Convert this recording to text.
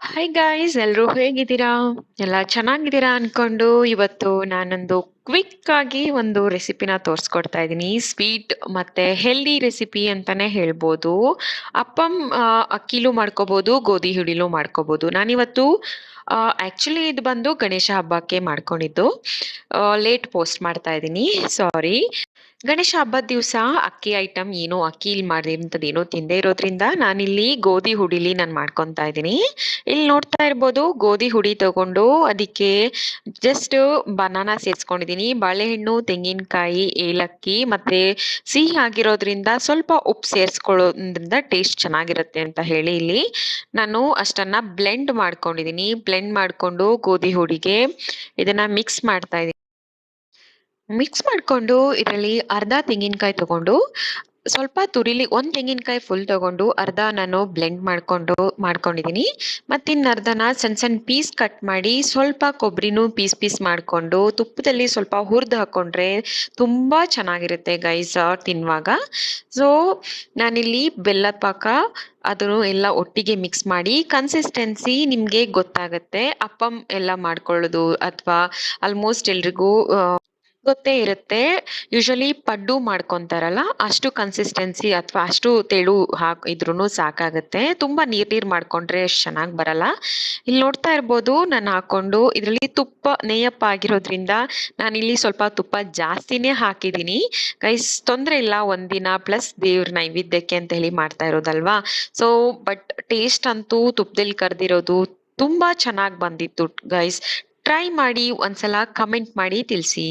Hi guys, ಎಲ್ರೂ ಹೇಗಿದ್ದೀರಾ? ಎಲ್ಲ ಚೆನ್ನಾಗಿದ್ದೀರಾ ಅನ್ಕೊಂಡು ಇವತ್ತು ನಾನೊಂದು ಕ್ವಿಕ್ ಆಗಿ ಒಂದು ರೆಸಿಪಿನ ತೋರಿಸ್ಕೊಡ್ತಾ ಇದ್ದೀನಿ. ಸ್ವೀಟ್ ಮತ್ತೆ ಹೆಲ್ದಿ ರೆಸಿಪಿ ಅಂತಾನೆ ಹೇಳ್ಬೋದು. ಅಪ್ಪಂ ಅಕ್ಕಿಲೂ ಮಾಡ್ಕೋಬಹುದು, ಗೋಧಿ ಹುಡಿಲೂ ಮಾಡ್ಕೋಬಹುದು. ನಾನಿವತ್ತು ಆಕ್ಚುಲಿ ಇದು ಬಂದು ಗಣೇಶ ಹಬ್ಬಕ್ಕೆ ಮಾಡ್ಕೊಂಡಿದ್ದು. ಲೇಟ್ ಪೋಸ್ಟ್ ಮಾಡ್ತಾ ಇದ್ದೀನಿ, ಸಾರಿ. ಗಣೇಶ ಹಬ್ಬದ ದಿವಸ ಅಕ್ಕಿ ಐಟಮ್ ಏನೋ ಅಕ್ಕಿಲಿ ಮಾಡಿರೋಂಥದ್ದು ಏನೋ ತಿಂದೇ ಇರೋದ್ರಿಂದ ನಾನಿಲ್ಲಿ ಗೋಧಿ ಹುಡಿಲಿ ನಾನು ಮಾಡ್ಕೊತಾ ಇದ್ದೀನಿ. ಇಲ್ಲಿ ನೋಡ್ತಾ ಇರ್ಬೋದು, ಗೋಧಿ ಹುಡಿ ತಗೊಂಡು ಅದಕ್ಕೆ ಜಸ್ಟ್ ಬನಾನಾ ಸೇರಿಸ್ಕೊಂಡಿದ್ದೀನಿ. ಬಾಳೆಹಣ್ಣು, ತೆಂಗಿನಕಾಯಿ, ಏಲಕ್ಕಿ ಮತ್ತೆ ಸಿಹಿ ಆಗಿರೋದ್ರಿಂದ ಸ್ವಲ್ಪ ಉಪ್ಪು ಸೇರಿಸ್ಕೊಳ್ಳೋದ್ರಿಂದ ಟೇಸ್ಟ್ ಚೆನ್ನಾಗಿರುತ್ತೆ ಅಂತ ಹೇಳಿ ಇಲ್ಲಿ ನಾನು ಅಷ್ಟನ್ನ ಬ್ಲೆಂಡ್ ಮಾಡ್ಕೊಂಡಿದ್ದೀನಿ. ಬ್ಲೆಂಡ್ ಮಾಡ್ಕೊಂಡು ಗೋಧಿ ಹುಡಿಗೆ ಇದನ್ನ ಮಿಕ್ಸ್ ಮಾಡ್ತಾ ಇದ್ದೀನಿ. ಮಿಕ್ಸ್ ಮಾಡ್ಕೊಂಡು ಇದರಲ್ಲಿ ಅರ್ಧ ತೆಂಗಿನಕಾಯಿ ತಗೊಂಡು ಸ್ವಲ್ಪ ತುರಿಲಿ, ಒಂದ್ ತೆಂಗಿನಕಾಯಿ ಫುಲ್ ತಗೊಂಡು ಅರ್ಧ ನಾನು ಬ್ಲೆಂಡ್ ಮಾಡ್ಕೊಂಡಿದೀನಿ. ಮತ್ತಿನ್ನ ಅರ್ಧನ ಸಣ್ಣ ಸಣ್ಣ ಪೀಸ್ ಕಟ್ ಮಾಡಿ ಸ್ವಲ್ಪ ಕೊಬ್ಬರಿನೂ ಪೀಸ್ ಪೀಸ್ ಮಾಡ್ಕೊಂಡು ತುಪ್ಪದಲ್ಲಿ ಸ್ವಲ್ಪ ಹುರಿದು ಹಾಕೊಂಡ್ರೆ ತುಂಬಾ ಚೆನ್ನಾಗಿರುತ್ತೆ ಗೈಸ್ ತಿನ್ನುವಾಗ. ಸೊ ನಾನಿಲ್ಲಿ ಬೆಲ್ಲದ ಪಾಕ ಅದನ್ನು ಎಲ್ಲ ಒಟ್ಟಿಗೆ ಮಿಕ್ಸ್ ಮಾಡಿ ಕನ್ಸಿಸ್ಟೆನ್ಸಿ ನಿಮ್ಗೆ ಗೊತ್ತಾಗತ್ತೆ. ಅಪ್ಪಂ ಎಲ್ಲ ಮಾಡ್ಕೊಳ್ಳೋದು ಅಥವಾ ಆಲ್ಮೋಸ್ಟ್ ಎಲ್ರಿಗೂ ಗೊತ್ತೇ ಇರುತ್ತೆ. ಯೂಶಲಿ ಪಡ್ಡು ಮಾಡ್ಕೊಂತಾರಲ್ಲ, ಅಷ್ಟು ಕನ್ಸಿಸ್ಟೆನ್ಸಿ ಅಥವಾ ಅಷ್ಟು ತೆಳು ಇದ್ರೂನು ಸಾಕಾಗತ್ತೆ. ತುಂಬಾ ನೀರ್ ಮಾಡ್ಕೊಂಡ್ರೆ ಅಷ್ಟು ಚೆನ್ನಾಗಿ ಬರಲ್ಲ. ಇಲ್ಲಿ ನೋಡ್ತಾ ಇರ್ಬೋದು, ನಾನು ಹಾಕೊಂಡು ಇದರಲ್ಲಿ ತುಪ್ಪ ನೇಯಪ್ಪ ಆಗಿರೋದ್ರಿಂದ ನಾನಿಲ್ಲಿ ಸ್ವಲ್ಪ ತುಪ್ಪ ಜಾಸ್ತಿನೇ ಹಾಕಿದ್ದೀನಿ. ಗೈಸ್ ತೊಂದ್ರೆ ಇಲ್ಲ, ಒಂದಿನ ಪ್ಲಸ್ ದೇವ್ರ ನೈವೇದ್ಯಕ್ಕೆ ಅಂತ ಹೇಳಿ ಮಾಡ್ತಾ ಇರೋದಲ್ವಾ. ಸೊ ಬಟ್ ಟೇಸ್ಟ್ ಅಂತೂ ತುಪ್ಪದಲ್ಲಿ ಕರ್ದಿರೋದು ತುಂಬಾ ಚೆನ್ನಾಗಿ ಬಂದಿತ್ತು ಗೈಸ್. ಟ್ರೈ ಮಾಡಿ, ಒಂದ್ಸಲ ಕಮೆಂಟ್ ಮಾಡಿ ತಿಳಿಸಿ.